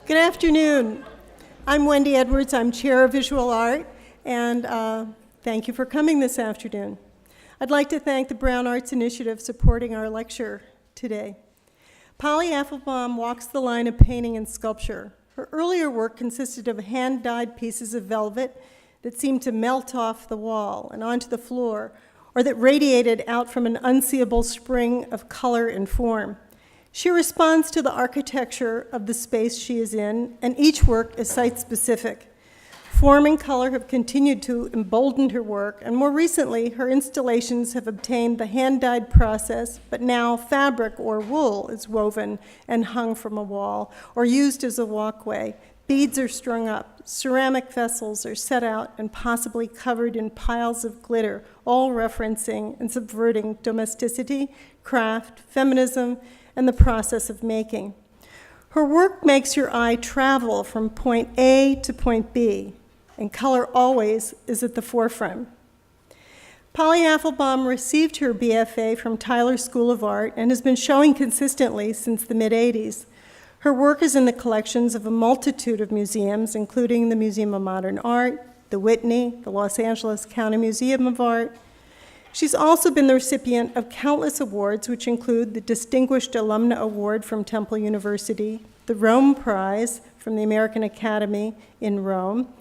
Good afternoon. I'm Wendy Edwards. I'm Chair of Visual Art, and thank you for coming this afternoon. I'd like to thank the Brown Arts Initiative supporting our lecture today. Polly Apfelbaum walks the line of painting and sculpture. Her earlier work consisted of hand-dyed pieces of velvet that seemed to melt off the wall and onto the floor, or that radiated out from an unseeable spring of color and form. She responds to the architecture of the space she is in, and each work is site-specific. Form and color have continued to embolden her work, and more recently, her installations have obtained the hand-dyed process, but now fabric or wool is woven and hung from a wall, or used as a walkway. Beads are strung up, ceramic vessels are set out and possibly covered in piles of glitter, all referencing and subverting domesticity, craft, feminism, and the process of making. Her work makes your eye travel from point A to point B, and color always is at the forefront. Polly Apfelbaum received her BFA from Tyler School of Art and has been showing consistently since the mid-'80s. Her work is in the collections of a multitude of museums, including the Museum of Modern Art, the Whitney, the Los Angeles County Museum of Art. She's also been the recipient of countless awards, which include the Distinguished Alumna Award from Temple University, the Rome Prize from the American Academy in Rome,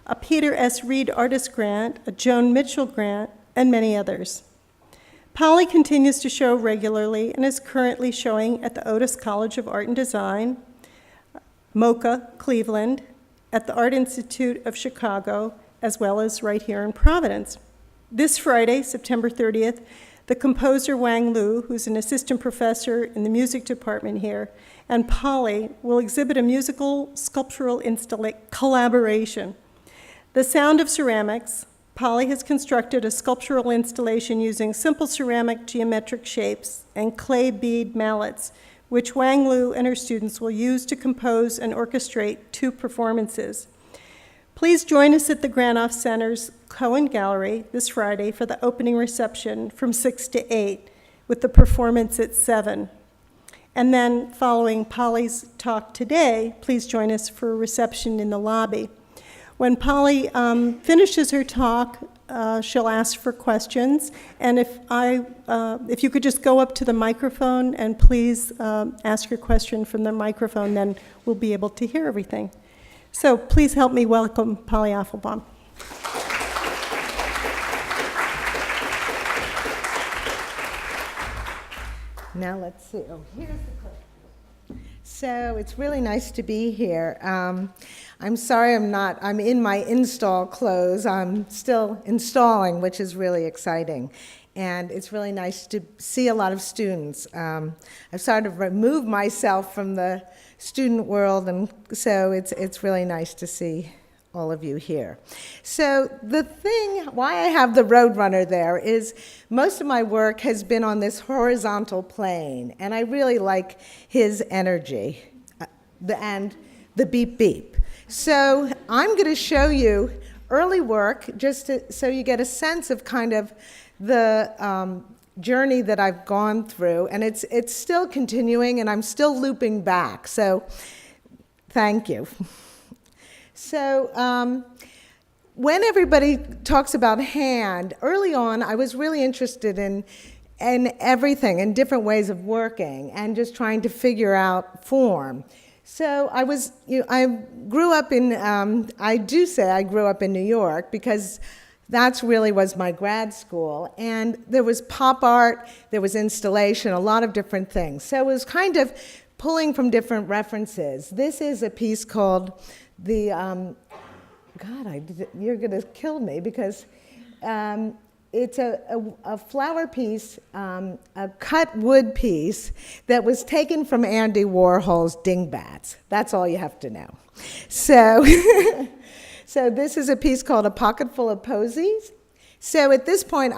a Peter S. Reed Artist Grant, a Joan Mitchell Grant, and many others. Polly continues to show regularly and is currently showing at the Otis College of Art and Design, MoCA, Cleveland, at the Art Institute of Chicago, as well as right here in Providence. This Friday, September 30th, the composer Wang Lu, who's an assistant professor in the music department here, and Polly will exhibit a musical sculptural collaboration. The Sound of Ceramics, Polly has constructed a sculptural installation using simple ceramic geometric shapes and clay bead mallets, which Wang Lu and her students will use to compose and orchestrate 2 performances. Please join us at the Granoff Center's Cohen Gallery this Friday for the opening reception from 6 to 8, with the performance at 7. And then following Polly's talk today, please join us for a reception in the lobby. When Polly finishes her talk, she'll ask for questions, and if you could just go up to the microphone and please ask your question from the microphone, then we'll be able to hear everything. So please help me welcome Polly Apfelbaum. Now let's see. Oh, here's the clip. So it's really nice to be here. I'm sorry I'm in my install clothes. I'm still installing, which is really exciting. And it's really nice to see a lot of students. I've sort of removed myself from the student world, and so it's really nice to see all of you here. So the thing, why I have the Roadrunner there is most of my work has been on this horizontal plane, and I really like his energy and the beep beep. So I'm going to show you early work just so you get a sense of kind of the journey that I've gone through, and it's still continuing, and I'm still looping back, so thank you. So when everybody talks about hand, early on I was really interested in everything, in different ways of working, and just trying to figure out form. So I grew up in, I do say I grew up in New York because that's really was my grad school. And there was pop art, there was installation, a lot of different things. So it was kind of pulling from different references. This is a piece called the, you're gonna kill me because it's a flower piece, a cut wood piece that was taken from Andy Warhol's Dingbats. That's all you have to know. So, so this is a piece called A Pocketful of Posies. So at this point,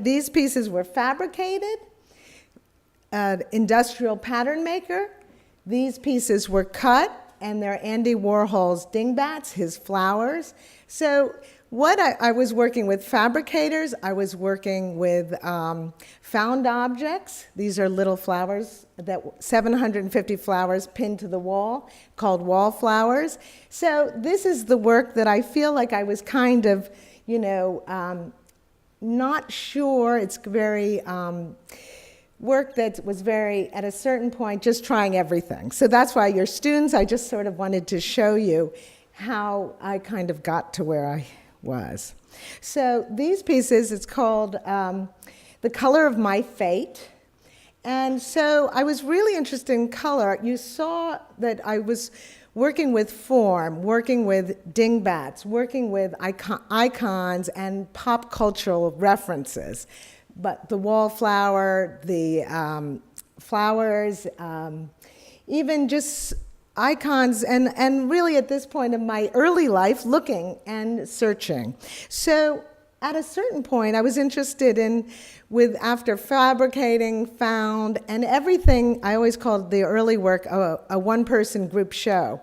these pieces were fabricated, industrial pattern maker. These pieces were cut, and they're Andy Warhol's Dingbats, his flowers. So I was working with fabricators, I was working with found objects. These are little flowers, 750 flowers pinned to the wall, called wallflowers. So this is the work that I feel like I was kind of, not sure. It's very work that was very, at a certain point, just trying everything. So that's why your students, I just sort of wanted to show you how I kind of got to where I was. So these pieces, it's called The Color of My Fate. And so I was really interested in color. You saw that I was working with form, working with dingbats, working with icons and pop cultural references. But the wallflower, the flowers, even just icons, and really at this point in my early life, looking and searching. So at a certain point, I was interested in, after fabricating, found, and everything, I always called the early work a one-person group show,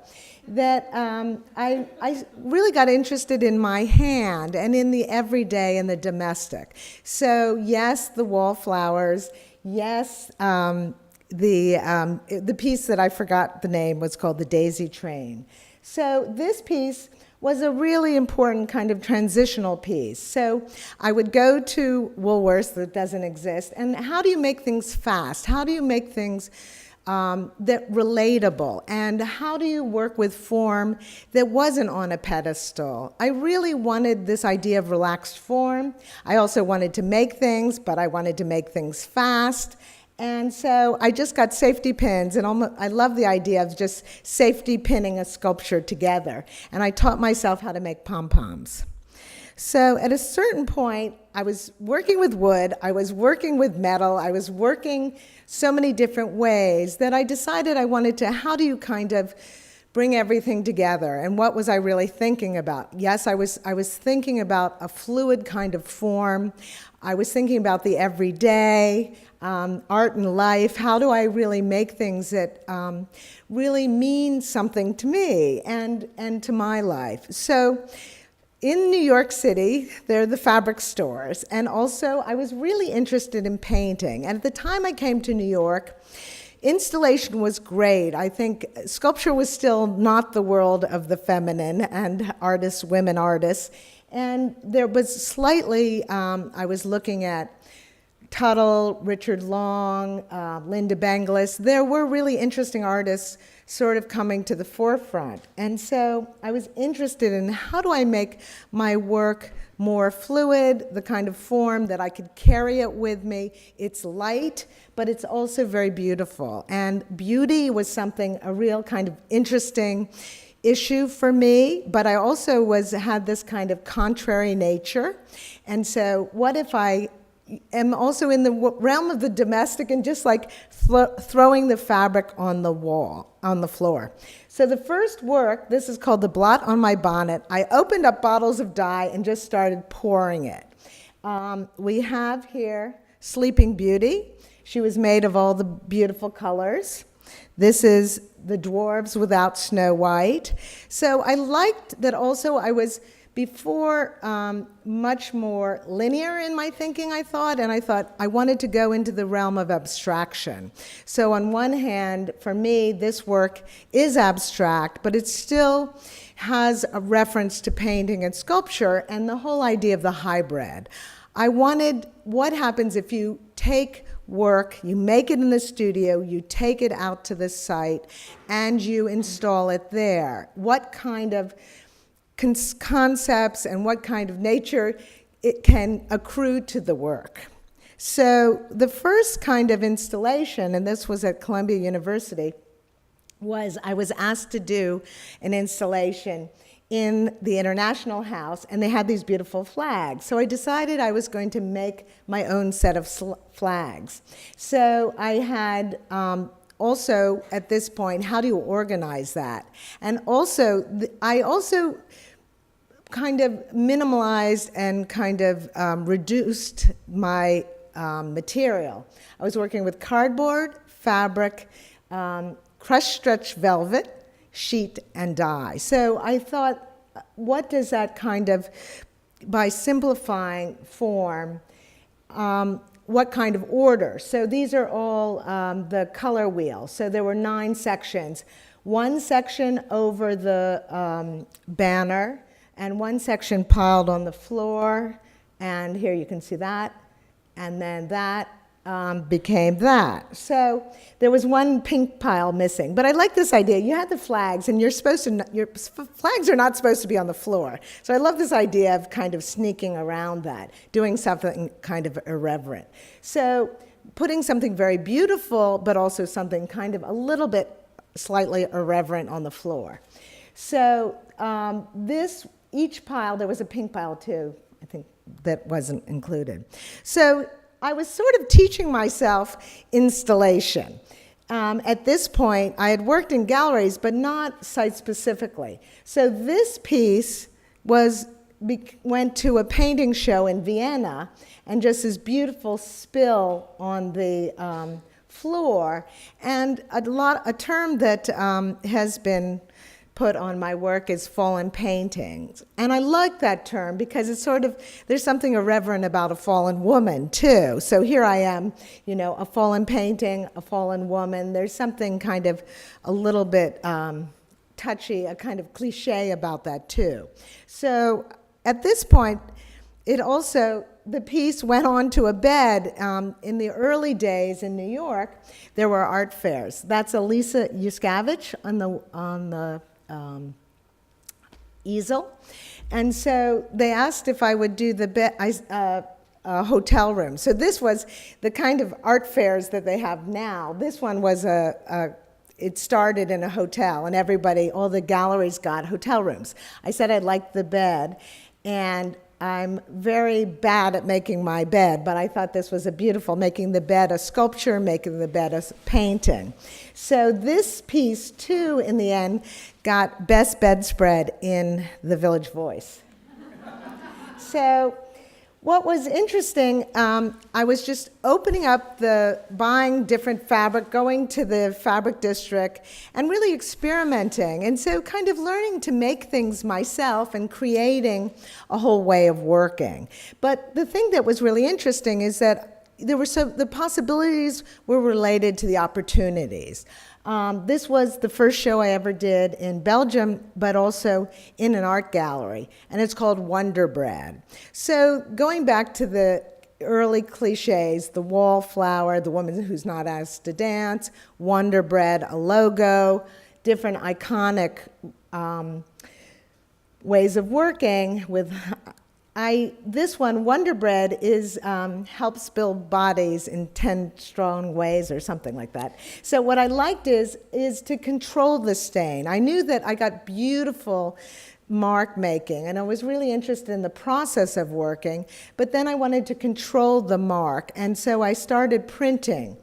that I really got interested in my hand and in the everyday and the domestic. So yes, the wallflowers, yes, the piece that I forgot the name was called the Daisy Train. So this piece was a really important kind of transitional piece. So I would go to Woolworths, that doesn't exist, and how do you make things fast? How do you make things that relatable? And how do you work with form that wasn't on a pedestal? I really wanted this idea of relaxed form. I also wanted to make things, but I wanted to make things fast. And so I just got safety pins, and I love the idea of just safety pinning a sculpture together. And I taught myself how to make pom-poms. So at a certain point, I was working with wood, I was working with metal, I was working so many different ways that I decided I wanted to, how do you kind of bring everything together? And what was I really thinking about? Yes, I was thinking about a fluid kind of form. I was thinking about the everyday, art and life. How do I really make things that really mean something to me and to my life? So in New York City, there are the fabric stores. And also, I was really interested in painting. And at the time I came to New York, installation was great. I think sculpture was still not the world of the feminine and artists, women artists. And there was slightly, I was looking at Tuttle, Richard Long, Linda Benglis. There were really interesting artists sort of coming to the forefront. And so I was interested in how do I make my work more fluid, the kind of form that I could carry it with me. It's light, but it's also very beautiful. And beauty was something, a real kind of interesting issue for me, but I also had this kind of contrary nature. And so what if I am also in the realm of the domestic and just like throwing the fabric on the wall, on the floor. So the first work, this is called The Blot on My Bonnet. I opened up bottles of dye and just started pouring it. We have here Sleeping Beauty. She was made of all the beautiful colors. This is the dwarves without Snow White. So I liked that also I was before much more linear in my thinking, I thought, and I thought I wanted to go into the realm of abstraction. So on one hand, for me, this work is abstract, but it still has a reference to painting and sculpture and the whole idea of the hybrid. I wanted, what happens if you take work, you make it in the studio, you take it out to the site, and you install it there? What kind of concepts and what kind of nature it can accrue to the work? So the first kind of installation, and this was at Columbia University, was I was asked to do an installation in the International House, and they had these beautiful flags. So I decided I was going to make my own set of flags. So I had also, at this point, how do you organize that? And also, I also kind of minimalized and kind of reduced my material. I was working with cardboard, fabric, crushed stretch velvet, sheet, and dye. So I thought, what does that kind of by simplifying form, what kind of order. So these are all the color wheel. So there were 9 sections. One section over the banner, and one section piled on the floor, and here you can see that, and then that became that. So there was one pink pile missing, but I like this idea. You had the flags, and your flags are not supposed to be on the floor. So I love this idea of kind of sneaking around that, doing something kind of irreverent. So putting something very beautiful, but also something kind of a little bit slightly irreverent on the floor. So each pile, there was a pink pile too, I think that wasn't included. So I was sort of teaching myself installation. At this point, I had worked in galleries, but not site-specifically. So this piece went to a painting show in Vienna, and just this beautiful spill on the floor, and a term that has been put on my work is fallen paintings. And I like that term because it's sort of, there's something irreverent about a fallen woman too. So here I am, a fallen painting, a fallen woman. There's something kind of a little bit touchy, a kind of cliche about that too. So at this point, the piece went onto a bed. In the early days in New York, there were art fairs. That's Elisa Yuskavich on the easel. And so they asked if I would do the hotel room. So this was the kind of art fairs that they have now. This one was it started in a hotel, and all the galleries got hotel rooms. I said I'd like the bed, and I'm very bad at making my bed, but I thought this was making the bed a sculpture, making the bed a painting. So this piece, too, in the end, got Best Bedspread in the Village Voice. So what was interesting, I was just opening up buying different fabric, going to the fabric district, and really experimenting. And so kind of learning to make things myself and creating a whole way of working. But the thing that was really interesting is that the possibilities were related to the opportunities. This was the first show I ever did in Belgium, but also in an art gallery, and it's called Wonder Bread. So going back to the early cliches, the wallflower, the woman who's not asked to dance, Wonder Bread, a logo, different iconic ways of working with this one, Wonder Bread, helps build bodies in 10 strong ways or something like that. So what I liked is to control the stain. I knew that I got beautiful mark making, and I was really interested in the process of working, but then I wanted to control the mark, and so I started printing.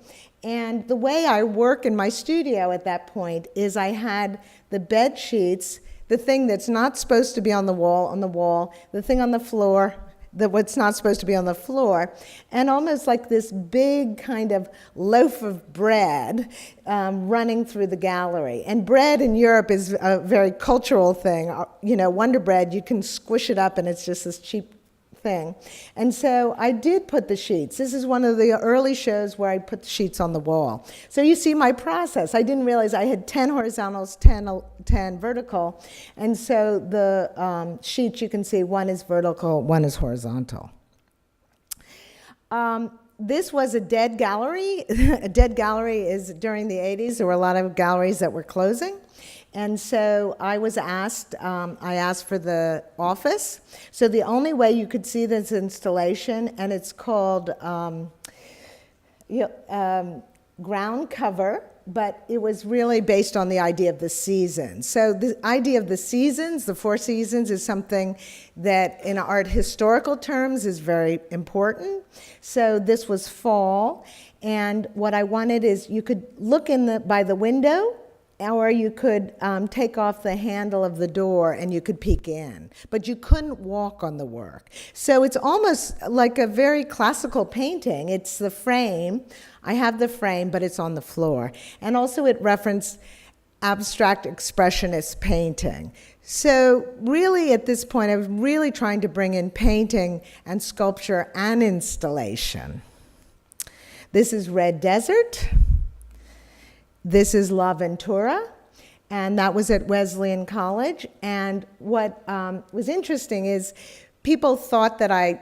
And the way I work in my studio at that point is I had the bed sheets, the thing that's not supposed to be on the wall, the thing on the floor, what's not supposed to be on the floor, and almost like this big kind of loaf of bread running through the gallery. And bread in Europe is a very cultural thing. Wonder Bread, you can squish it up and it's just this cheap thing. And so I did put the sheets. This is one of the early shows where I put the sheets on the wall. So you see my process. I didn't realize I had 10 horizontals, 10 vertical. And so the sheets, you can see one is vertical, one is horizontal. This was a dead gallery. A dead gallery is during the 80s. There were a lot of galleries that were closing. And so I asked for the office. So the only way you could see this installation, and it's called ground cover, but it was really based on the idea of the seasons. So the idea of the seasons, the 4 seasons, is something that in art historical terms is very important. So this was fall, and what I wanted is you could look by the window, or you could take off the handle of the door and you could peek in, but you couldn't walk on the work. So it's almost like a very classical painting. It's the frame. I have the frame, but it's on the floor. And also it referenced abstract expressionist painting. So really at this point, I was really trying to bring in painting and sculpture and installation. This is Red Desert. This is La Ventura, and that was at Wesleyan College. And what was interesting is people thought that I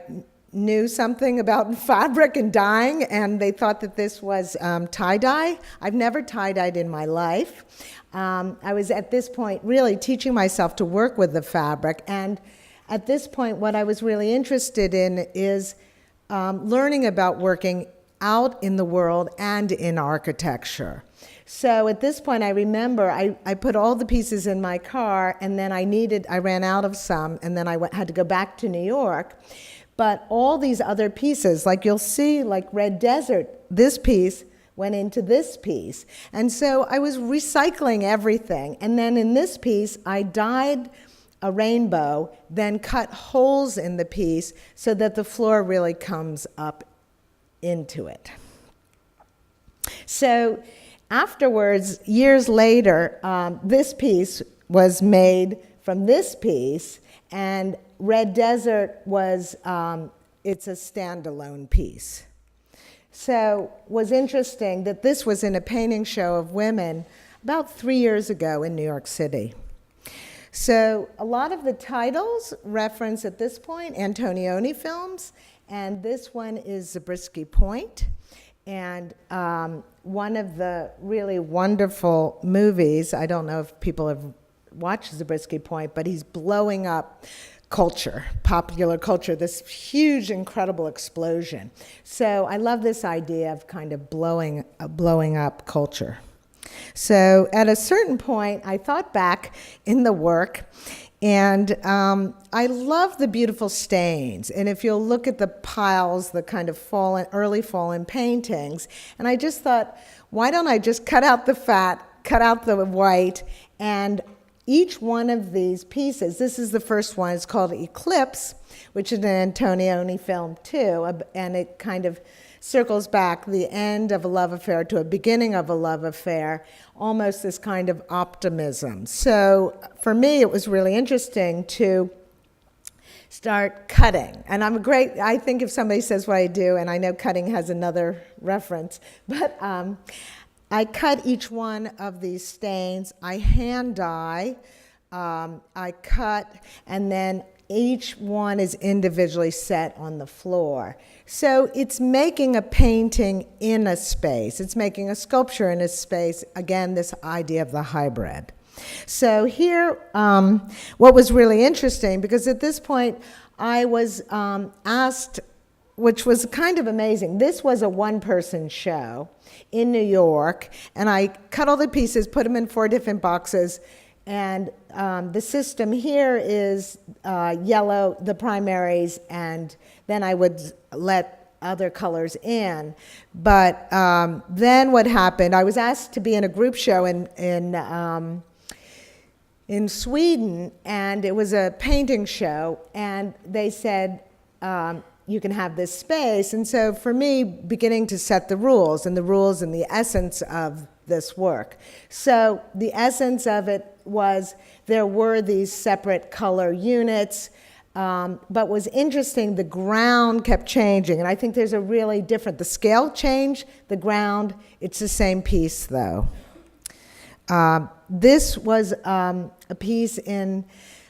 knew something about fabric and dyeing, and they thought that this was tie-dye. I've never tie-dyed in my life. I was at this point really teaching myself to work with the fabric, and at this point what I was really interested in is learning about working out in the world and in architecture. So at this point, I remember I put all the pieces in my car, and then I ran out of some, and then I had to go back to New York. But all these other pieces, like you'll see, like Red Desert, this piece went into this piece. And so I was recycling everything. And then in this piece, I dyed a rainbow, then cut holes in the piece so that the floor really comes up into it. So afterwards, years later, this piece was made from this piece, and Red Desert was, it's a standalone piece. So it was interesting that this was in a painting show of women about 3 years ago in New York City. So a lot of the titles reference at this point Antonioni films, and this one is Zabriskie Point. And one of the really wonderful movies, I don't know if people have watched Zabriskie Point, but he's blowing up culture, popular culture, this huge, incredible explosion. So I love this idea of kind of blowing up culture. So at a certain point, I thought back in the work, and I love the beautiful stains. And if you'll look at the piles, the kind of early fallen paintings, and I just thought, why don't I just cut out the fat, cut out the white, and each one of these pieces, this is the first one, it's called Eclipse, which is an Antonioni film too, and it kind of circles back the end of a love affair to a beginning of a love affair, almost this kind of optimism. So for me, it was really interesting to start cutting. And I think if somebody says what I do, and I know cutting has another reference, but I cut each one of these stains, I hand dye, I cut, and then each one is individually set on the floor. So it's making a painting in a space. It's making a sculpture in a space. Again, this idea of the hybrid. So here, what was really interesting, because at this point I was asked, which was kind of amazing. This was a one-person show in New York, and I cut all the pieces, put them in 4 different boxes, and the system here is yellow, the primaries, and then I would let other colors in. But then what happened, I was asked to be in a group show in Sweden, and it was a painting show, and they said, you can have this space. And so for me, beginning to set the rules and the essence of this work. So the essence of it was there were these separate color units, but was interesting, the ground kept changing. And I think there's a really different, the scale changed, the ground, it's the same piece though. This was a piece in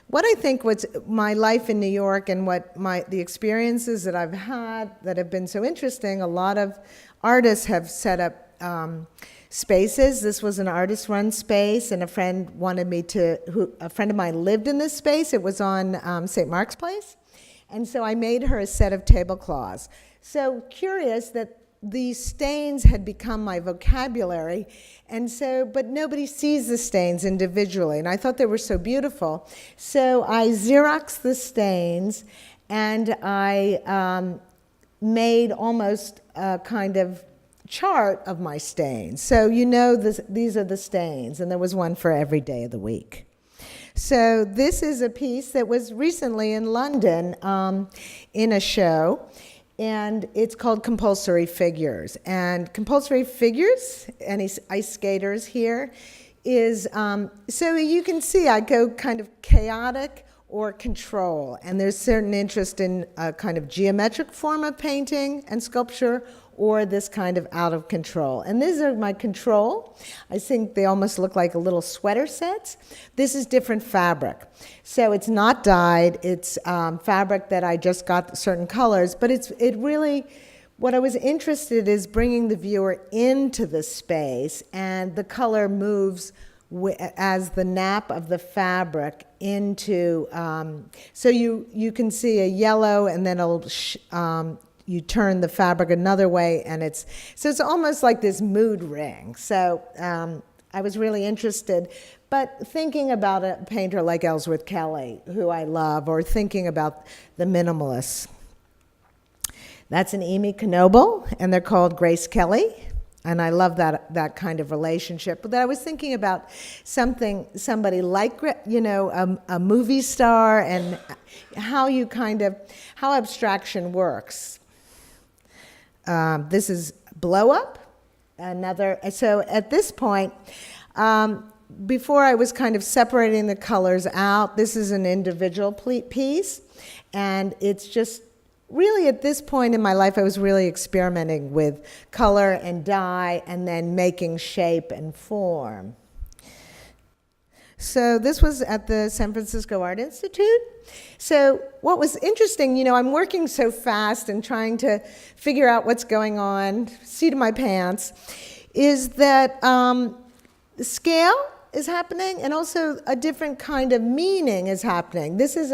what I think was my life in New York and what the experiences that I've had that have been so interesting. A lot of artists have set up spaces. This was an artist-run space, and a friend of mine lived in this space. It was on St. Mark's Place, and so I made her a set of tablecloths. So curious that these stains had become my vocabulary, and so, but nobody sees the stains individually, and I thought they were so beautiful. So I Xeroxed the stains, and I made almost a kind of chart of my stains. So you know these are the stains, and there was one for every day of the week. So this is a piece that was recently in London in a show, and it's called Compulsory Figures. And Compulsory Figures, any ice skaters here, is, so you can see I go kind of chaotic or control, and there's certain interest in a kind of geometric form of painting and sculpture, or this kind of out of control. And these are my control. I think they almost look like a little sweater sets. This is different fabric. So it's not dyed, it's fabric that I just got certain colors, but it really, what I was interested is bringing the viewer into the space, and the color moves as the nap of the fabric into, so you can see a yellow, and then you turn the fabric another way, and it's almost like this mood ring. So I was really interested, but thinking about a painter like Ellsworth Kelly, who I love, or thinking about the minimalists. That's an Amy Knoebel, and they're called Grace Kelly, and I love that kind of relationship. But I was thinking about somebody like, a movie star, and how abstraction works. This is Blow Up, so at this point, before I was kind of separating the colors out, this is an individual piece, and it's just, really at this point in my life, I was really experimenting with color and dye, and then making shape and form. So this was at the San Francisco Art Institute. So what was interesting, I'm working so fast and trying to figure out what's going on, seat of my pants, is that the scale is happening, and also a different kind of meaning is happening. This is,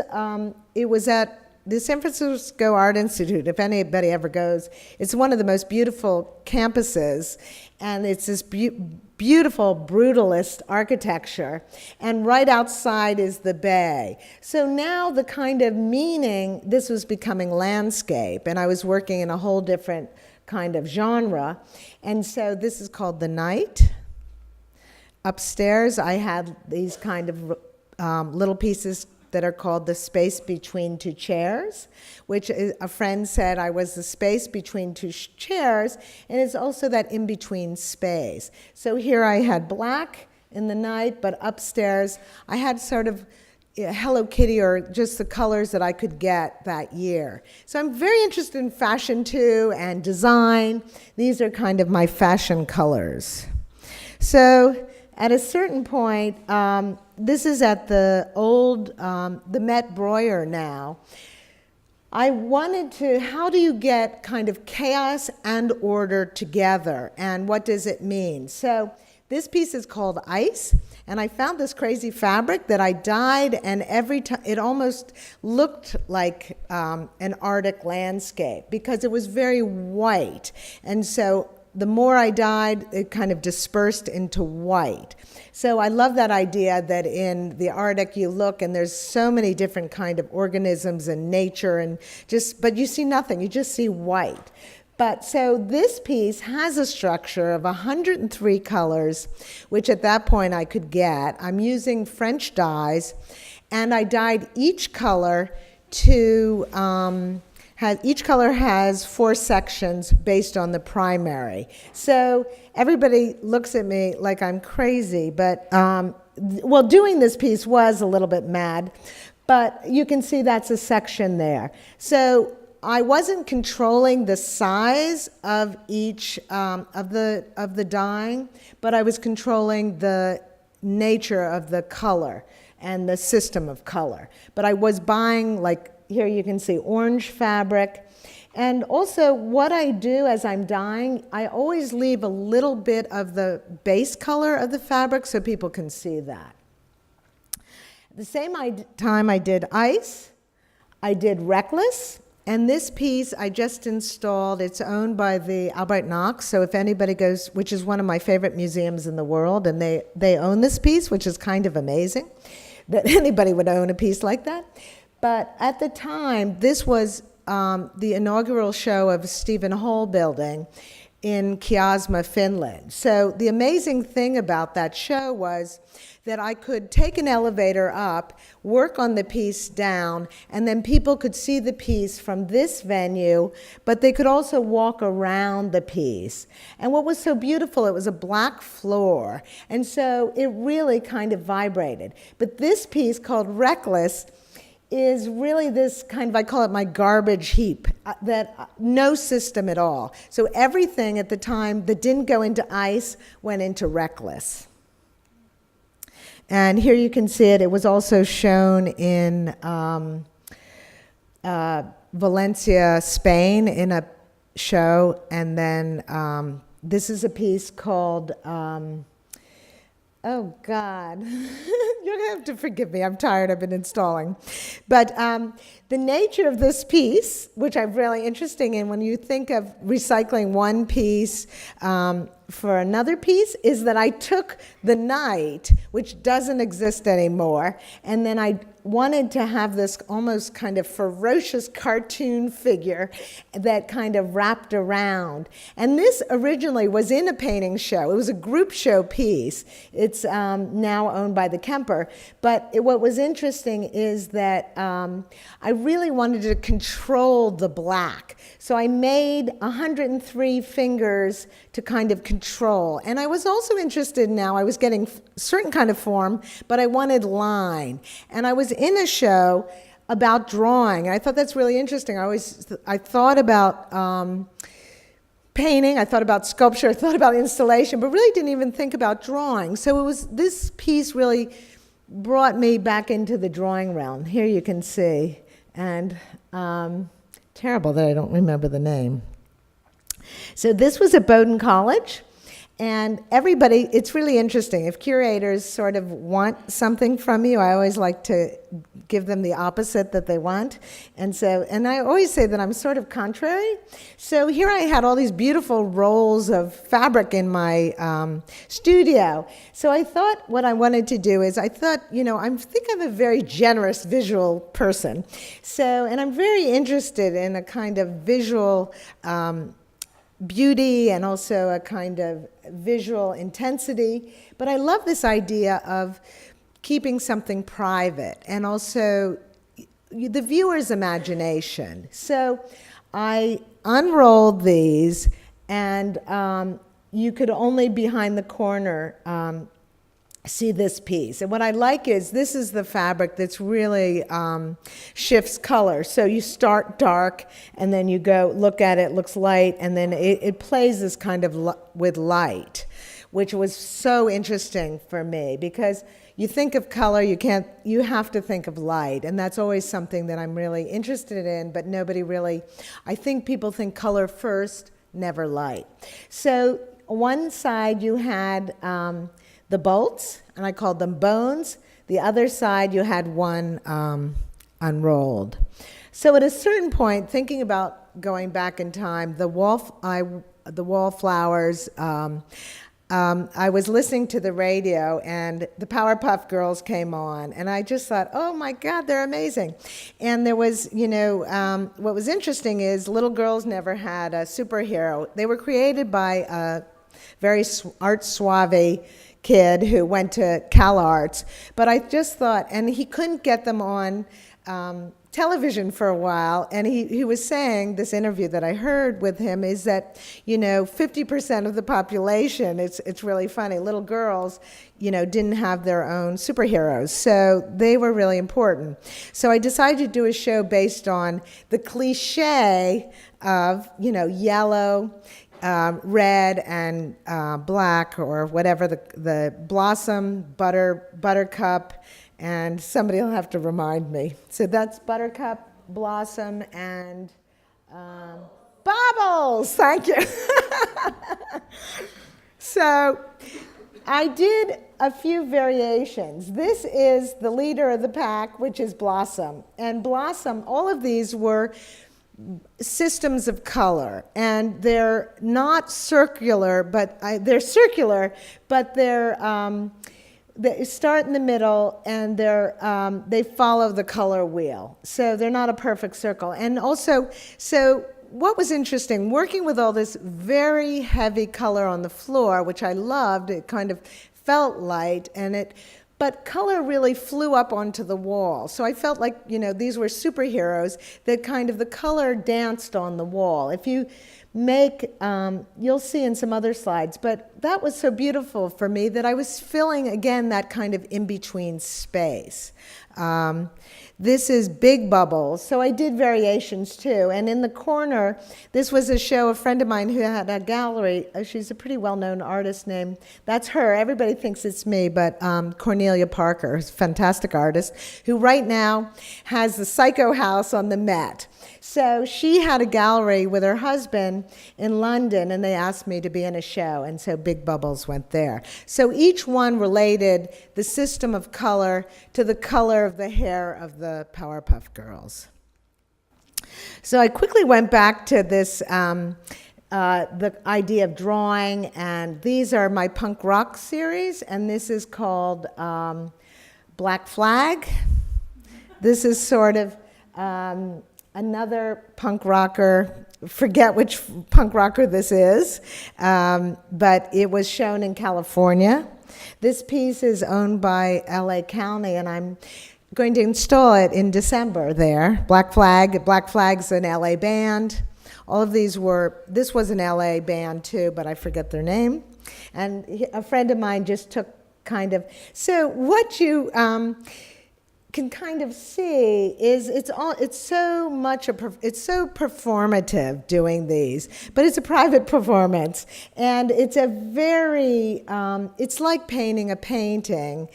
it was at the San Francisco Art Institute, if anybody ever goes. It's one of the most beautiful campuses, and it's this beautiful brutalist architecture, and right outside is the bay. So now the kind of meaning, this was becoming landscape, and I was working in a whole different kind of genre, and so this is called The Night. Upstairs I had these kind of little pieces that are called the space between two chairs, which a friend said I was the space between two chairs, and it's also that in-between space. So here I had black in the night, but upstairs I had sort of Hello Kitty, or just the colors that I could get that year. So I'm very interested in fashion too, and design. These are kind of my fashion colors. So at a certain point, this is at the old, the Met Breuer now. I wanted to, how do you get kind of chaos and order together, and what does it mean? So this piece is called Ice, and I found this crazy fabric that I dyed, and every time it almost looked like an Arctic landscape, because it was very white, and so the more I dyed, it kind of dispersed into white. So I love that idea that in the Arctic you look and there's so many different kind of organisms and nature, and but you see nothing, you just see white. But so this piece has a structure of 103 colors, which at that point I could get. I'm using French dyes, and I dyed each color to, each color has 4 sections based on the primary. So everybody looks at me like I'm crazy, but, well, doing this piece was a little bit mad, but you can see that's a section there. So I wasn't controlling the size of each of the dyeing, but I was controlling the nature of the color and the system of color. But I was buying, like, here you can see orange fabric. And also what I do as I'm dyeing, I always leave a little bit of the base color of the fabric so people can see that. At the same time I did Ice, I did Reckless, and this piece I just installed. It's owned by the Albert Knox, so if anybody goes, which is one of my favorite museums in the world, and they own this piece, which is kind of amazing that anybody would own a piece like that. But at the time, this was the inaugural show of Stephen Hole building, in Kiasma, Finland. So the amazing thing about that show was that I could take an elevator up, work on the piece down, and then people could see the piece from this venue, but they could also walk around the piece. And what was so beautiful, it was a black floor, and so it really kind of vibrated. But this piece, called Reckless, is really this kind of, I call it my garbage heap, that no system at all. So everything at the time that didn't go into ice went into Reckless. And here you can see it. It was also shown in Valencia, Spain, in a show. And then this is a piece called, oh God, you're gonna have to forgive me. I'm tired. I've been installing. But the nature of this piece, which I'm really interested in when you think of recycling one piece for another piece, is that I took the night, which doesn't exist anymore, and then I wanted to have this almost kind of ferocious cartoon figure that kind of wrapped around. And this originally was in a painting show. It was a group show piece. It's now owned by the Kemper. But what was interesting is that I really wanted to control the black. So I made 103 fingers to kind of control. And I was also interested now, I was getting certain kind of form, but I wanted line. And I was in a show about drawing. And I thought that's really interesting. I thought about painting, I thought about sculpture, I thought about installation, but really didn't even think about drawing. So it was, this piece really brought me back into the drawing realm. Here you can see. And terrible that I don't remember the name. So this was at Bowdoin College, and everybody, it's really interesting. If curators sort of want something from you, I always like to give them the opposite that they want. And I always say that I'm sort of contrary. So here I had all these beautiful rolls of fabric in my studio. So I thought what I wanted to do is, I thought, I think I'm a very generous visual person. So, and I'm very interested in a kind of visual beauty and also a kind of visual intensity. But I love this idea of keeping something private and also the viewer's imagination. So I unrolled these, and you could only behind the corner see this piece. And what I like is this is the fabric that's really shifts color. So you start dark, and then you go look at it, looks light, and then it plays this kind of with light, which was so interesting for me, because you think of color, you have to think of light, and that's always something that I'm really interested in, but nobody really, I think people think color first, never light. So one side you had the bolts, and I called them bones. The other side, you had one unrolled. So at a certain point, thinking about going back in time, the wallflowers, I was listening to the radio, and the Powerpuff Girls came on, and I just thought, oh my God, they're amazing. And there was, what was interesting is little girls never had a superhero. They were created by a very art suave kid who went to Cal Arts, but I just thought, and he couldn't get them on television for a while, and he was saying, this interview that I heard with him, is that 50% of the population, it's really funny, little girls didn't have their own superheroes, so they were really important. So I decided to do a show based on the cliche of yellow, red and black, or whatever, the blossom, buttercup, and somebody will have to remind me. So that's buttercup, blossom, and bubbles. Thank you. So I did a few variations. This is the leader of the pack, which is Blossom. And Blossom, all of these were systems of color, and they're not circular, but they're circular, but they start in the middle, and they follow the color wheel. So they're not a perfect circle. And also, so what was interesting, working with all this very heavy color on the floor, which I loved, it kind of felt light, but color really flew up onto the wall. So I felt like, these were superheroes that kind of the color danced on the wall. If you make, you'll see in some other slides, but that was so beautiful for me that I was filling, again, that kind of in-between space. This is Big Bubbles, so I did variations too. And in the corner, this was a show, a friend of mine who had a gallery. She's a pretty well-known artist named, that's her, everybody thinks it's me, but Cornelia Parker, who's a fantastic artist, who right now has the Psycho House on the Met. So she had a gallery with her husband in London, and they asked me to be in a show, and so Big Bubbles went there. So each one related the system of color to the color of the hair of the Powerpuff Girls. So I quickly went back to this, the idea of drawing, and these are my punk rock series, and this is called Black Flag. This is sort of another punk rocker, forget which punk rocker this is, but it was shown in California. This piece is owned by LA County, and I'm going to install it in December there. Black Flag's an LA band. All of these this was an LA band too, but I forget their name. And a friend of mine just took so what you can kind of see is it's so performative doing these, but it's a private performance, and it's a very it's like painting a painting,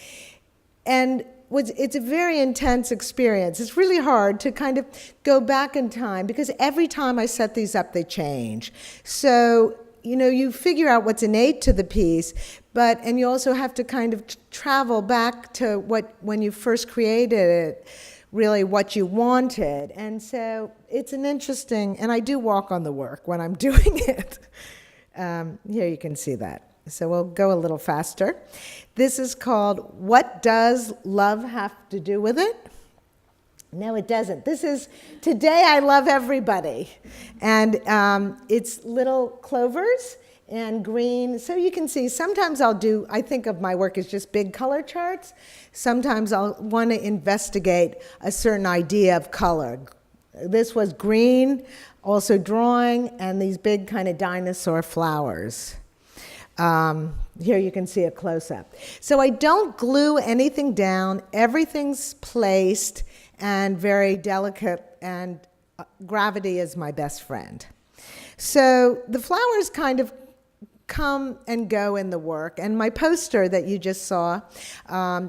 and it's a very intense experience. It's really hard to kind of go back in time because every time I set these up, they change. So you figure out what's innate to the piece, and you also have to kind of travel back to when you first created it, really what you wanted. And so it's an interesting, and I do walk on the work when I'm doing it. Here you can see that. So we'll go a little faster. This is called What Does Love Have to Do with It? No, it doesn't. This is Today I Love Everybody. And it's little clovers and green. So you can see, sometimes I think of my work as just big color charts. Sometimes I'll want to investigate a certain idea of color. This was green, also drawing, and these big kind of dinosaur flowers. Here you can see a close-up. So I don't glue anything down. Everything's placed and very delicate, and gravity is my best friend. So the flowers kind of come and go in the work, and my poster that you just saw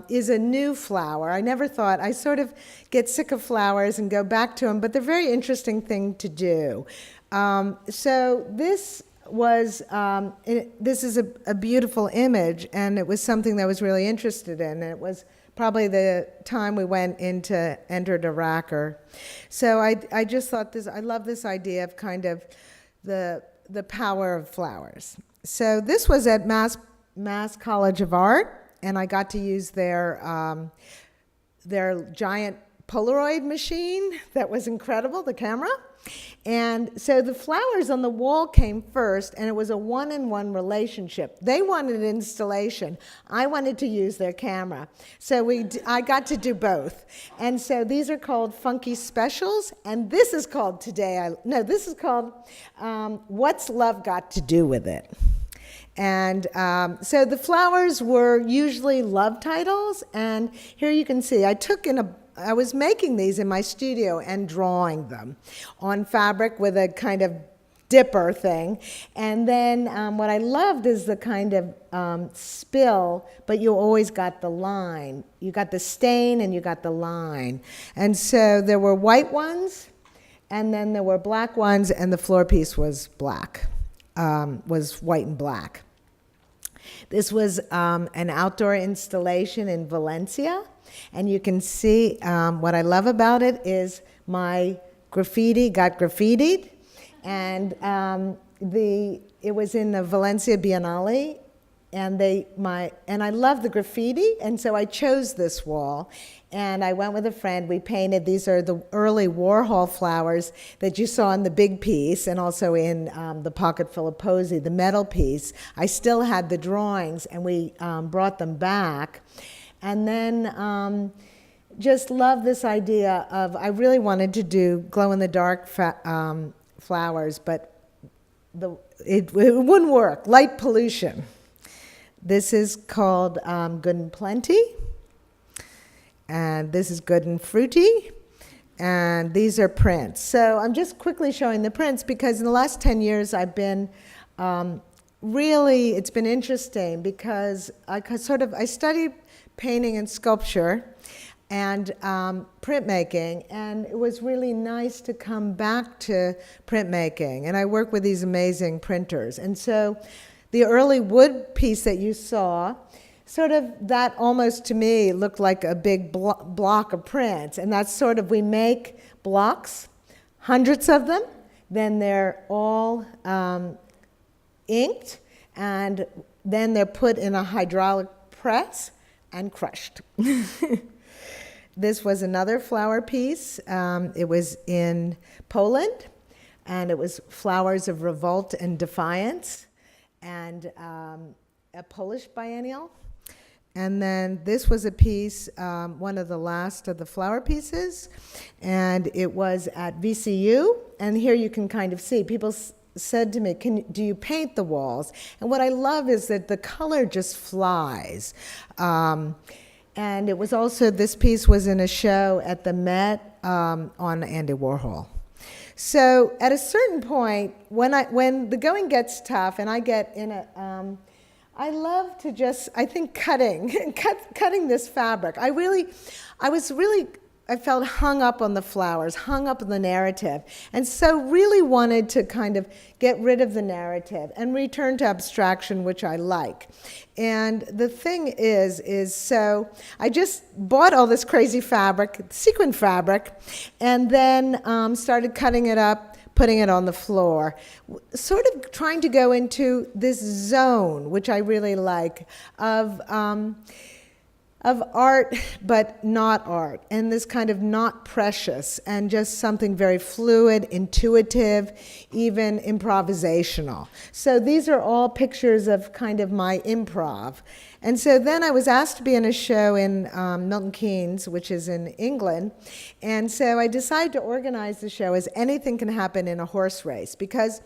is a new flower. I sort of get sick of flowers and go back to them, but they're a very interesting thing to do. So this is a beautiful image, and it was something that I was really interested in, and it was probably the time we entered Iraq. So I just thought I love this idea of kind of the power of flowers. So this was at Mass College of Art, and I got to use their giant Polaroid machine. That was incredible, the camera. And so the flowers on the wall came first, and it was a one-on-one relationship. They wanted an installation. I wanted to use their camera. So I got to do both. And so these are called Funky Specials, and this is called this is called What's Love Got to Do with It? And so the flowers were usually love titles, and here you can see I was making these in my studio and drawing them on fabric with a kind of dipper thing. And then what I loved is the kind of spill, but you always got the line. You got the stain and you got the line. And so there were white ones, and then there were black ones, and the floor piece was black, was white and black. This was an outdoor installation in Valencia. And you can see what I love about it is my graffiti got graffitied, and it was in the Valencia Biennale and I love the graffiti, and so I chose this wall. And I went with a friend. We painted, these are the early Warhol flowers that you saw in the big piece and also in the Pocketful of Posies, the metal piece. I still had the drawings, and we brought them back. And then just love this idea of, I really wanted to do glow-in-the-dark flowers, but it wouldn't work. Light pollution. This is called Good and Plenty. And this is Good and Fruity, and these are prints. So I'm just quickly showing the prints because in the last 10 years I've been it's been interesting because I studied painting and sculpture and printmaking, and it was really nice to come back to printmaking. And I work with these amazing printers. And so the early wood piece that you saw, sort of that almost to me looked like a big block of prints. And that's sort of, we make blocks, hundreds of them, then they're all inked, and then they're put in a hydraulic press and crushed. This was another flower piece. It was in Poland, and it was Flowers of Revolt and Defiance, and a Polish biennial. And then this was a piece, one of the last of the flower pieces, and it was at VCU. And here you can kind of see, people said to me, do you paint the walls? And what I love is that the color just flies. And it was also, this piece was in a show at the Met on Andy Warhol. So at a certain point, when the going gets tough and I get in a, I love to just, I think cutting this fabric. I felt hung up on the flowers, hung up on the narrative, and so really wanted to kind of get rid of the narrative and return to abstraction, which I like. And the thing is so I just bought all this crazy fabric, sequin fabric, and then started cutting it up, putting it on the floor, sort of trying to go into this zone, which I really like, of art, but not art, and this kind of not precious, and just something very fluid, intuitive, even improvisational. So these are all pictures of kind of my improv. And so then I was asked to be in a show in Milton Keynes, which is in England, and so I decided to organize the show as anything can happen in a horse race, because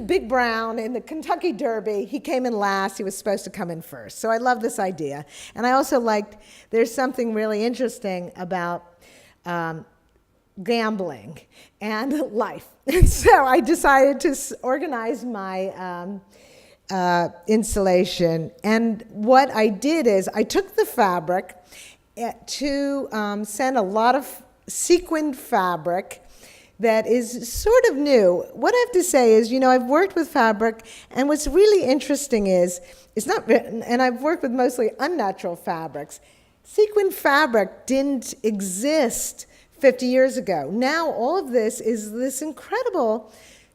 Big Brown in the Kentucky Derby, he came in last, he was supposed to come in first. So I love this idea. And I also liked, there's something really interesting about gambling and life. And so I decided to organize my installation. And what I did is I took the fabric to send a lot of sequined fabric that is sort of new. What I have to say is, I've worked with fabric, and what's really interesting is, it's not written, and I've worked with mostly unnatural fabrics. Sequin fabric didn't exist 50 years ago. Now all of this is this incredible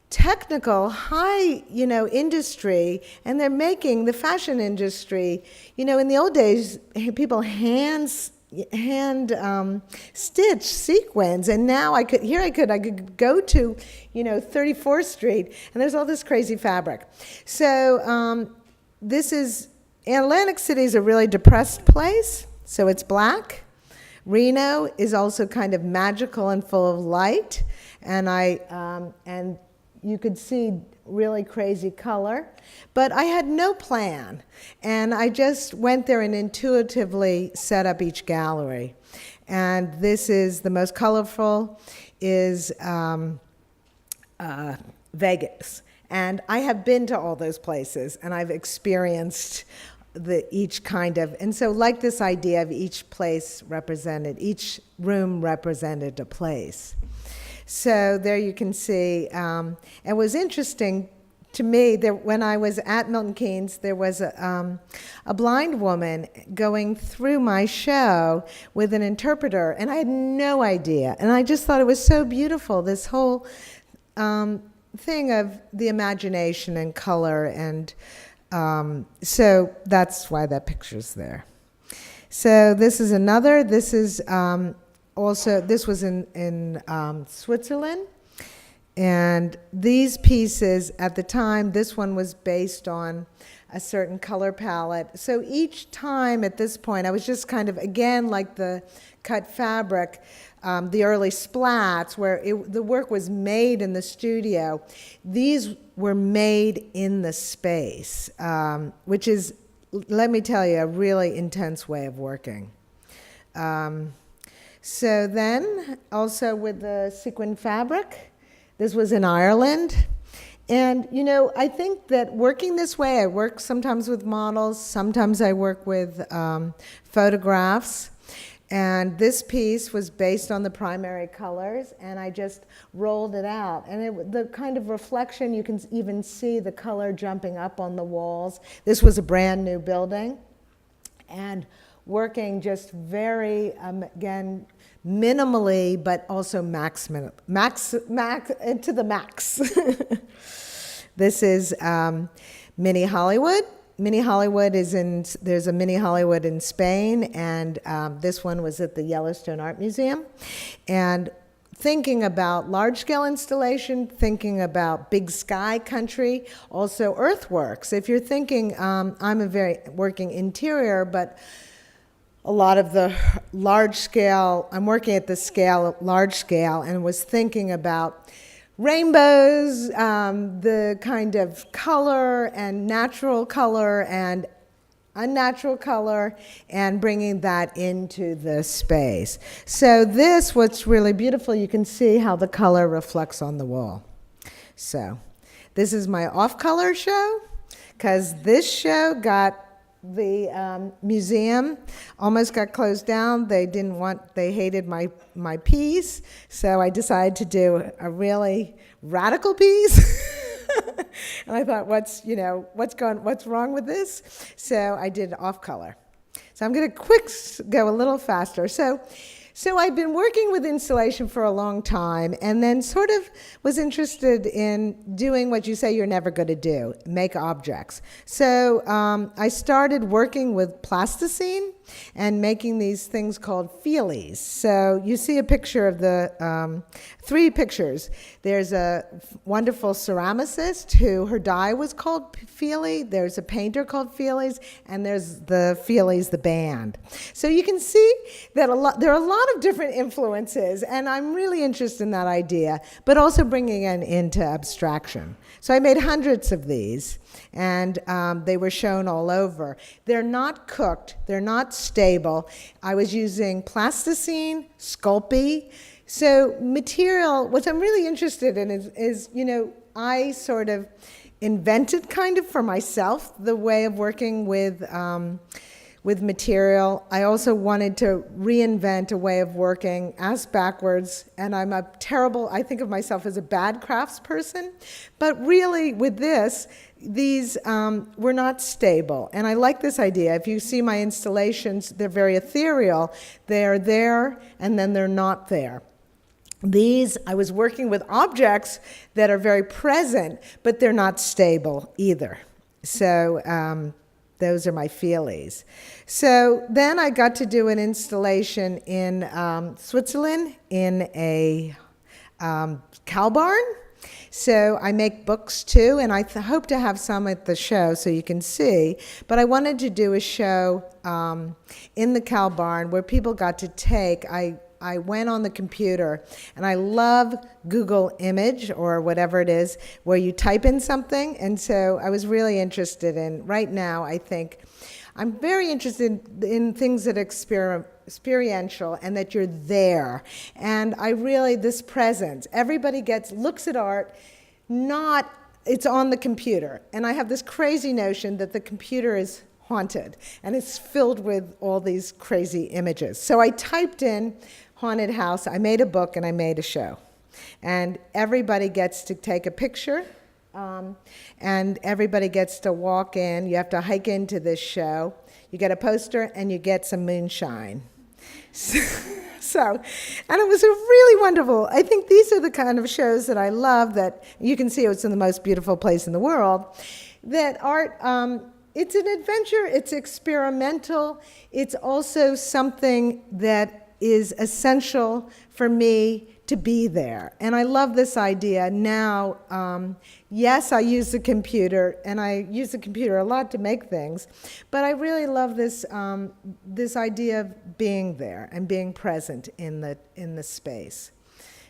technical, high, industry, and they're making the fashion industry. In the old days, people hand stitch sequins, and now I could go to 34th Street, and there's all this crazy fabric. So this is, Atlantic City is a really depressed place, so it's black. Reno is also kind of magical and full of light, and and you could see really crazy color, but I had no plan, and I just went there and intuitively set up each gallery. And this is the most colorful is Vegas, and I have been to all those places, and I've experienced each kind of, and so like this idea of each place represented, each room represented a place. So there you can see, it was interesting to me that when I was at Milton Keynes, there was a blind woman going through my show with an interpreter, and I had no idea. And I just thought it was so beautiful, this whole thing of the imagination and color and So that's why that picture's there. So this is another. This is also, this was in Switzerland. And these pieces, at the time, this one was based on a certain color palette. So each time at this point, I was just kind of, again, like the cut fabric, the early splats, where the work was made in the studio. These were made in the space, which is, let me tell you, a really intense way of working. So then, also with the sequin fabric, this was in Ireland. And, you know, I think that working this way, I work sometimes with models, sometimes I work with photographs. And this piece was based on the primary colors, and I just rolled it out. And the kind of reflection, you can even see the color jumping up on the walls. This was a brand new building. And working just very, again, minimally, but also to the max. This is Mini Hollywood. Mini Hollywood there's a Mini Hollywood in Spain, and this one was at the Yellowstone Art Museum. And thinking about large-scale installation, thinking about big sky country, also earthworks. If you're thinking, I'm a very working interior, but a lot of the large scale, I'm working at the scale, large scale, and was thinking about rainbows, the kind of color and natural color and unnatural color, and bringing that into the space. So this, what's really beautiful, you can see how the color reflects on the wall. So this is my off-color show, because this show got the museum almost got closed down. They hated my piece, so I decided to do a really radical piece. And I thought, what's wrong with this? So I did off color. So I'm going to go a little faster. So I've been working with installation for a long time, and then sort of was interested in doing what you say you're never going to do, make objects. So I started working with plasticine and making these things called feelies. So you see a picture of the 3 pictures. There's a wonderful ceramicist who her die was called Feely. There's a painter called Feelies, and there's the Feelies, the band. So you can see that there are a lot of different influences, and I'm really interested in that idea, but also bringing it into abstraction. So I made hundreds of these, and they were shown all over. They're not cooked. They're not stable. I was using plasticine, Sculpey. So material, what I'm really interested in is I sort of invented kind of for myself the way of working with material. I also wanted to reinvent a way of working ass backwards, and I think of myself as a bad craftsperson, but really with these were not stable. And I like this idea. If you see my installations, they're very ethereal. They're there, and then they're not there. I was working with objects that are very present, but they're not stable either. So those are my feelies. So then I got to do an installation in Switzerland in a cow barn. So I make books too, and I hope to have some at the show so you can see. But I wanted to do a show in the cow barn where people got to take. I went on the computer, and I love Google Image or whatever it is, where you type in something. And so I was really interested in, right now, I think, I'm very interested in things that are experiential and that you're there. And this presence, everybody looks at art, it's on the computer. And I have this crazy notion that the computer is haunted, and it's filled with all these crazy images. So I typed in haunted house, I made a book, and I made a show. And everybody gets to take a picture, and everybody gets to walk in. You have to hike into this show. You get a poster, and you get some moonshine. And it was a really wonderful. I think these are the kind of shows that I love, that you can see it's in the most beautiful place in the world. that art, it's an adventure, it's experimental, it's also something that is essential for me to be there. And I love this idea now. Yes, I use the computer, and I use the computer a lot to make things, but I really love this, this idea of being there and being present in the space.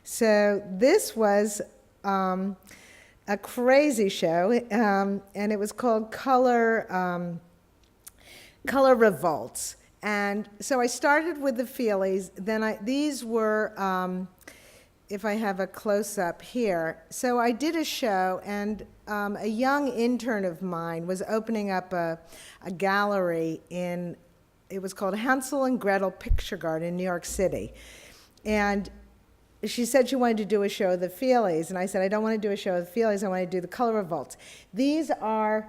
So this was a crazy show, and it was called Color Revolts. And so I started with the feelies, then these were, if I have a close-up here. So I did a show, and a young intern of mine was opening up a gallery it was called Hansel and Gretel Picture Garden in New York City. And she said she wanted to do a show of the feelies, and I said, I don't want to do a show of the feelies, I want to do the color revolts. These are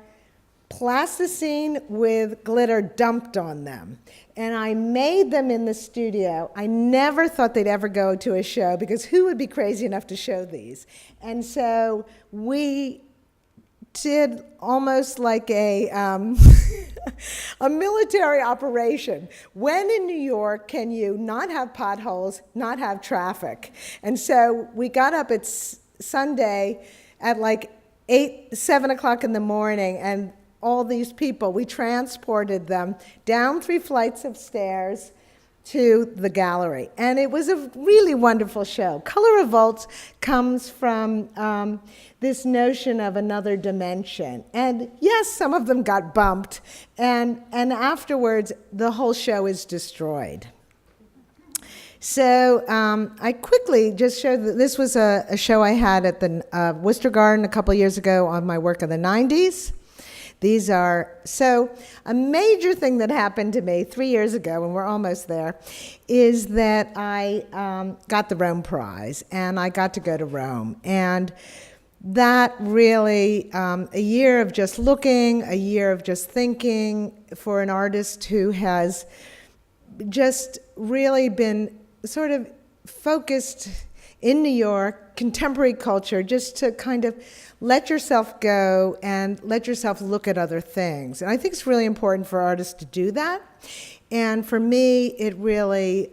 plasticine with glitter dumped on them. And I made them in the studio. I never thought they'd ever go to a show, because who would be crazy enough to show these? And so we did almost like a a military operation. When in New York can you not have potholes, not have traffic? And so we got up at Sunday at like 7 o'clock in the morning, and all these people, we transported them down 3 flights of stairs to the gallery. And it was a really wonderful show. Color Revolts comes from this notion of another dimension. And yes, some of them got bumped, and afterwards, the whole show is destroyed. So I quickly just showed that this was a show I had at the Worcester Garden a couple years ago on my work of the 90s. These are, so a major thing that happened to me 3 years ago, and we're almost there, is that I got the Rome Prize, and I got to go to Rome. And that really, a year of just looking, a year of just thinking for an artist who has just really been sort of focused in New York, contemporary culture, just to kind of let yourself go and let yourself look at other things. And I think it's really important for artists to do that. And for me, it really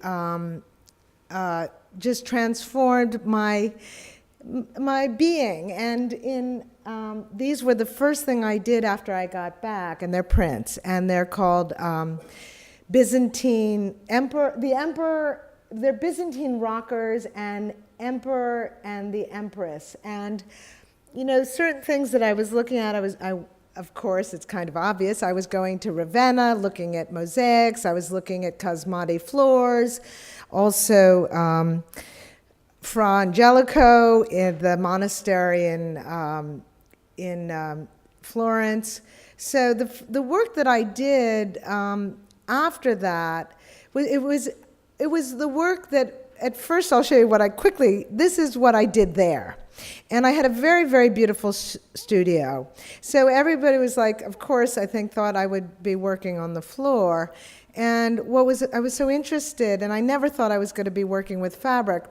just transformed my being. And these were the first thing I did after I got back, and they're prints, and they're called Byzantine Emperor, the Emperor. They're Byzantine rockers and Emperor and the Empress. And you know, certain things that I was looking at, of course, it's kind of obvious. I was going to Ravenna, looking at mosaics. I was looking at Cosmati floors. Also, Fra Angelico in the monastery in Florence. So the work that I did after that, it was the work that, at first I'll show you this is what I did there. And I had a very, very beautiful studio. So everybody was like, of course, I think, thought I would be working on the floor. And I was so interested, and I never thought I was going to be working with fabric,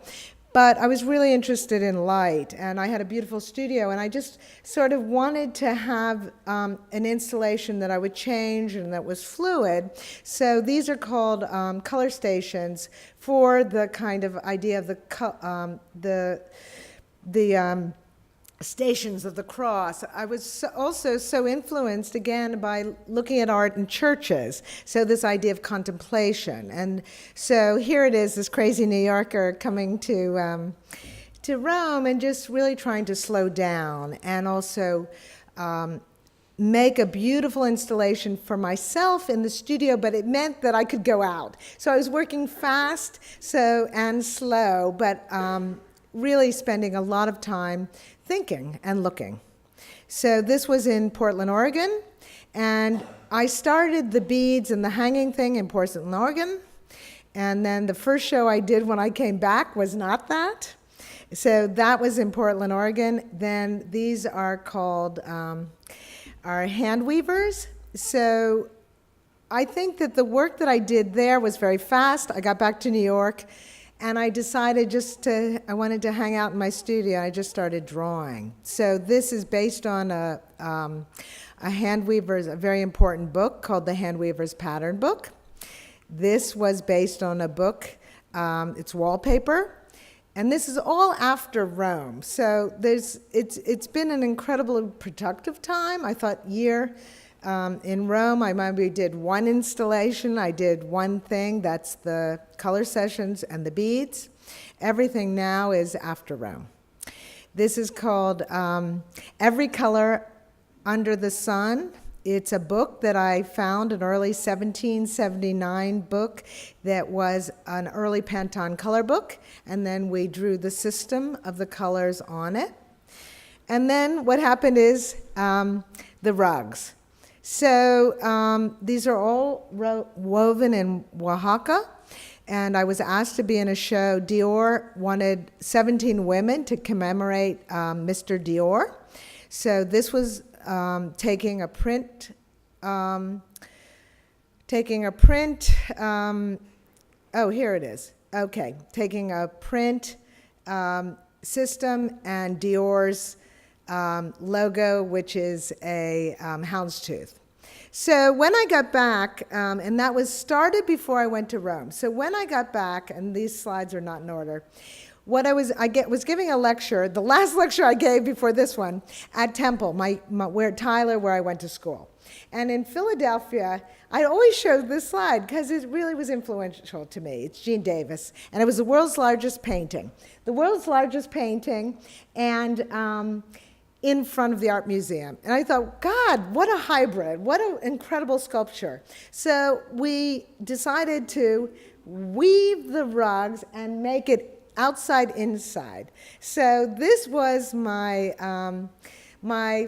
but I was really interested in light, and I had a beautiful studio, and I just sort of wanted to have an installation that I would change and that was fluid. So these are called color stations for the kind of idea of the Stations of the Cross. I was also so influenced, again, by looking at art in churches, so this idea of contemplation. And so here it is, this crazy New Yorker coming to Rome and just really trying to slow down and also make a beautiful installation for myself in the studio, but it meant that I could go out. So I was working fast and slow, but really spending a lot of time thinking and looking. So this was in Portland, Oregon, and I started the beads and the hanging thing in Portland, Oregon, and then the first show I did when I came back was not that. So that was in Portland, Oregon. Then these are called our hand weavers. So I think that the work that I did there was very fast. I got back to New York, and I decided I wanted to hang out in my studio. I just started drawing. So this is based on a a hand weaver's, a very important book called the Hand Weaver's Pattern Book. This was based on a book, it's wallpaper, and this is all after Rome. So it's been an incredibly productive time. I thought in Rome, I maybe did one installation. I did one thing, that's the color sessions and the beads. Everything now is after Rome. This is called Every Color Under the Sun. It's a book that I found, an early 1779 book that was an early Pantone color book, and then we drew the system of the colors on it. And then what happened is the rugs. So these are all woven in Oaxaca, and I was asked to be in a show. Dior wanted 17 women to commemorate Mr. Dior. So this was taking a print, oh, here it is. Okay, taking a print system and Dior's logo, which is a houndstooth. So when I got back, and that was started before I went to Rome. So when I got back, and these slides are not in order, what I was giving a lecture, the last lecture I gave before this one, at Temple, where I went to school. And in Philadelphia, I always showed this slide because it really was influential to me. It's Jean Davis, and it was the world's largest painting. The world's largest painting, and in front of the art museum. And I thought, God, what a hybrid, what an incredible sculpture. So we decided to weave the rugs and make it outside inside. So this was my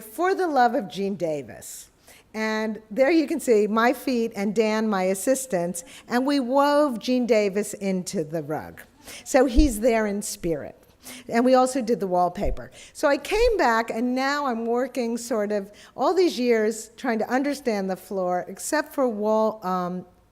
For the Love of Jean Davis. And there you can see my feet and Dan, my assistant, and we wove Jean Davis into the rug. So he's there in spirit. And we also did the wallpaper. So I came back, and now I'm working sort of all these years trying to understand the floor, except for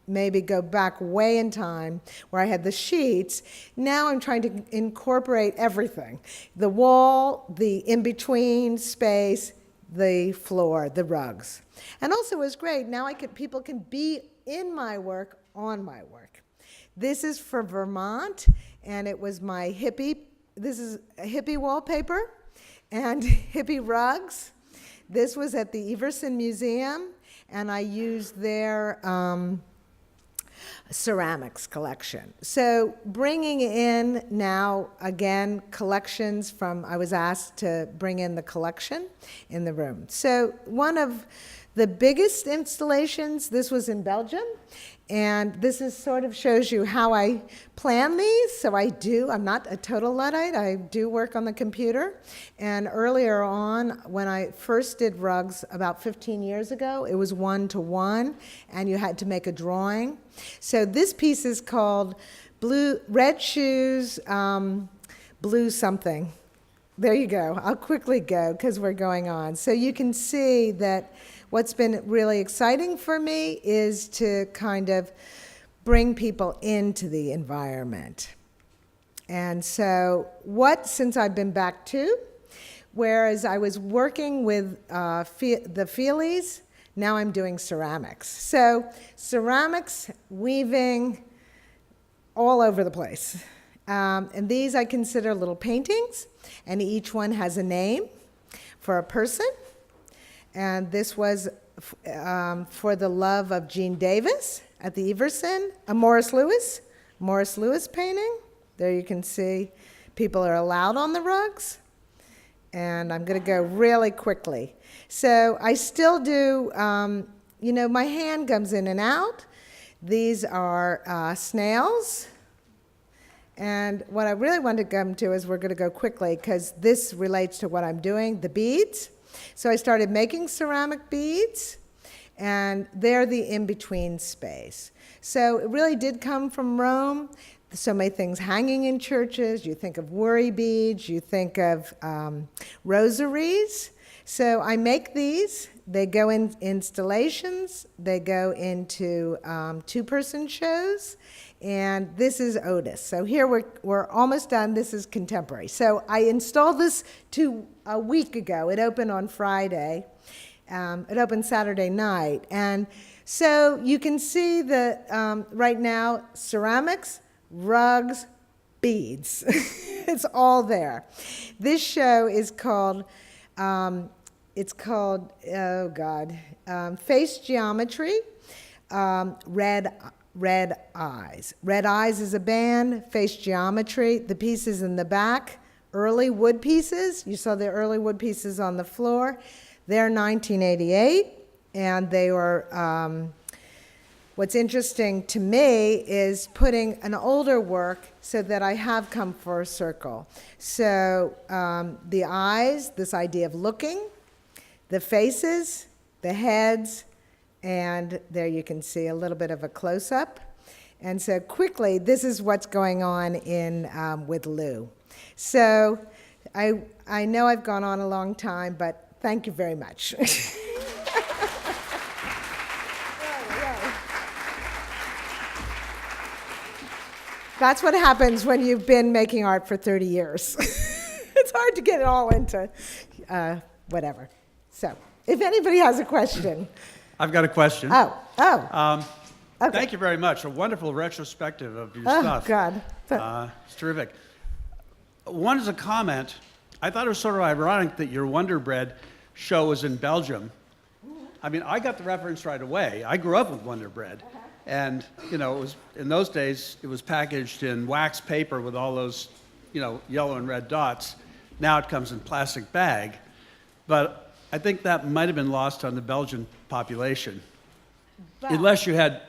maybe go back way in time where I had the sheets. Now I'm trying to incorporate everything. The wall, the in-between space, the floor, the rugs. And also it was great. Now people can be in my work, on my work. This is for Vermont, and it was my this is a hippie wallpaper and hippie rugs. This was at the Everson Museum, and I used their ceramics collection. So bringing in now, again, collections I was asked to bring in the collection in the room. So one of the biggest installations, this was in Belgium, and this is sort of shows you how I plan these. So I'm not a total Luddite, I do work on the computer. And earlier on, when I first did rugs about 15 years ago, it was 1-to-1, and you had to make a drawing. So this piece is called Red Shoes, Blue Something. There you go. I'll quickly go because we're going on. So you can see that what's been really exciting for me is to kind of bring people into the environment. And so since I've been back too, whereas I was working with the Feelies, now I'm doing ceramics. So ceramics, weaving, all over the place. And these I consider little paintings, and each one has a name for a person. And this was For the Love of Jean Davis at the Everson, a Morris Louis painting. There you can see people are allowed on the rugs. And I'm going to go really quickly. So I still do, my hand comes in and out. These are snails. And what I really want to come to is we're going to go quickly because this relates to what I'm doing, the beads. So I started making ceramic beads, and they're the in-between space. So it really did come from Rome. So many things hanging in churches. You think of worry beads. You think of rosaries. So I make these. They go in installations. They go into two-person shows. And this is Otis. So here we're almost done. This is contemporary. So I installed this a week ago. It opened on Friday. It opens Saturday night. And so you can see that right now, ceramics, rugs, beads. It's all there. This show is called, oh God, Face Geometry, Red Eyes. Red Eyes is a band, Face Geometry. The pieces in the back, early wood pieces. You saw the early wood pieces on the floor. They're 1988, and they were, what's interesting to me is putting an older work so that I have come for a circle. So the eyes, this idea of looking, the faces, the heads, and there you can see a little bit of a close-up. And so quickly, this is what's going on in with Lou. So I know I've gone on a long time, but thank you very much. That's what happens when you've been making art for 30 years. It's hard to get it all into whatever. So if anybody has a question. I've got a question. Okay. Thank you very much. A wonderful retrospective of your stuff. Oh, God. It's terrific. One is a comment. I thought it was sort of ironic that your Wonder Bread show was in Belgium. I mean, I got the reference right away. I grew up with Wonder Bread. And, you know, it was, in those days, it was packaged in wax paper with all those, you know, yellow and red dots. Now it comes in plastic bag. But I think that might have been lost on the Belgian population. Unless you had,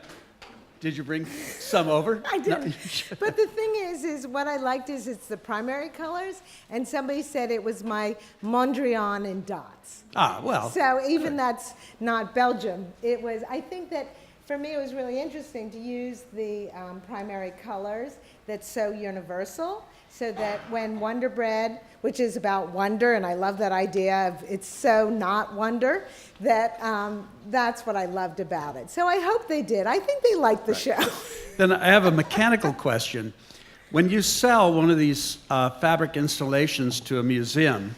did you bring some over? I didn't. No. But the thing is what I liked is it's the primary colors, and somebody said it was my Mondrian in dots. Ah, well. So even that's not Belgium. It was, I think that for me it was really interesting to use the primary colors that's so universal, so that when Wonder Bread, which is about wonder, and I love that idea of it's so not wonder, that that's what I loved about it. So I hope they did. I think they liked the show. Then I have a mechanical question. When you sell one of these fabric installations to a museum,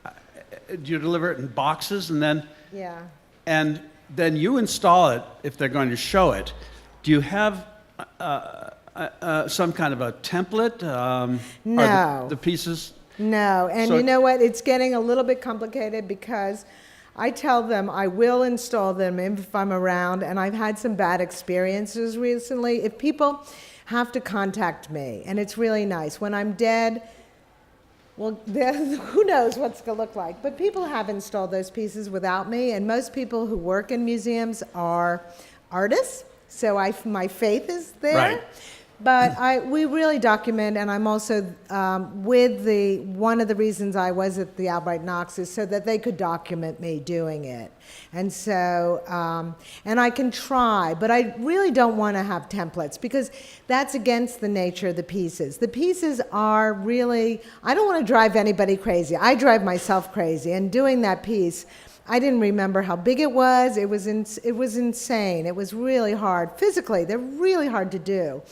do you deliver it in boxes and then? Yeah. And then you install it if they're going to show it. Do you have some kind of a template? No. Are the pieces? No, and So- you know what? It's getting a little bit complicated because I tell them I will install them if I'm around, and I've had some bad experiences recently. If people have to contact me, and it's really nice. When I'm dead, well, who knows what's going to look like. But people have installed those pieces without me, and most people who work in museums are artists, so my faith is there. Right. But we really document, and I'm also one of the reasons I was at the Albright Knox is so that they could document me doing it. And so, and I can try, but I really don't want to have templates because that's against the nature of the pieces. The pieces are really, I don't want to drive anybody crazy. I drive myself crazy, and doing that piece, I didn't remember how big it was. It was insane. It was really hard. Physically, they're really hard to do.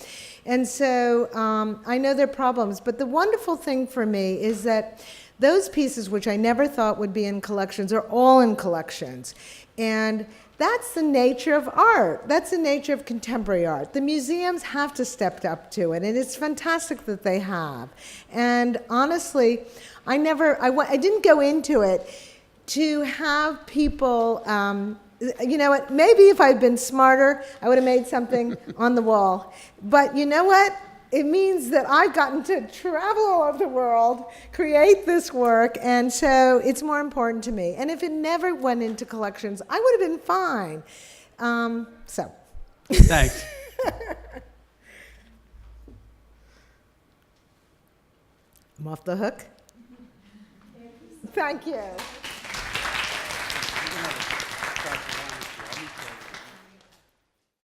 And so I know there are problems, but the wonderful thing for me is that those pieces, which I never thought would be in collections, are all in collections. And that's the nature of art. That's the nature of contemporary art. The museums have to step up to it, and it's fantastic that they have. And honestly, I didn't go into it to have people, you know what, maybe if I'd been smarter, I would have made something on the wall. But you know what? It means that I've gotten to travel all over the world, create this work, and so it's more important to me. And if it never went into collections, I would have been fine. So. Thanks. I'm off the hook. Thank you.